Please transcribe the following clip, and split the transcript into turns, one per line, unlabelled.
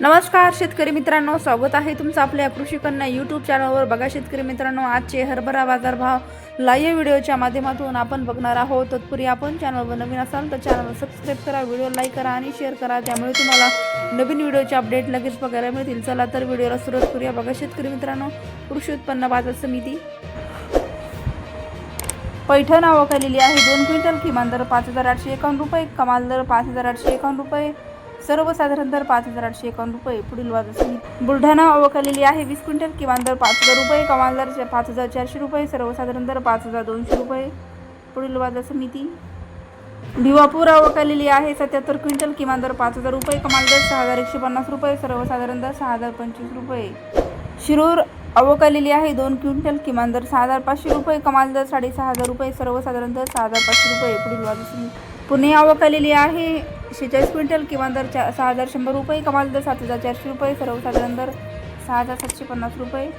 नमस्कार शेतकरी मित्रांनो, स्वागत आहे तुमचं आपल्या कृषी कन्या यूट्यूब चॅनलवर। बघा शेतकरी मित्रांनो, आजचे हरभरा बाजारभाव लाईव्ह व्हिडिओच्या माध्यमातून आपण बघणार आहोत। तत्पूर्वी आपण चॅनलवर नवीन असाल तर चॅनलला सबस्क्राइब करा, व्हिडिओ लाईक करा आणि शेअर करा, त्यामुळे तुम्हाला नवीन व्हिडिओचे अपडेट लगेच बघायला मिळतील। चला तर व्हिडिओला सुरुवात करूया। बघा शेतकरी मित्रांनो, कृषी उत्पन्न बाजार समिती पैठण आवकलेली आहे 2 क्विंटल, किमान दर 5851 रुपये, कमाल दर 5851 रुपये, सर्वसाधारण दर 5851 रुपये। पुढील बाजार समिती बुलढाणा आवकलेली आहे 20 क्विंटल, किमान दर 5000 रुपये, कमाल दर 5400 रुपये, सर्वसाधारण दर 5200 रुपये। पुढील बाजार समिती भिवापूर आवकलेली आहे 77 क्विंटल, किमान दर 5000 रुपये, कमाल दर 6150 रुपये, सर्वसाधारण दर 6025 रुपये। शिरूर आवकलेली आहे 2 क्विंटल, किमान दर 6500 रुपये, कमाल दर 6500 रुपये, सर्वसाधारण दर 6500 रुपये। पुढील बाजार समिती पुणे आवकलेली आहे 46 क्विंटल, किमान दर 6100 रुपये, कमाल दर 7400 रुपये, सर्वसाधारण दर 6750 रुपये।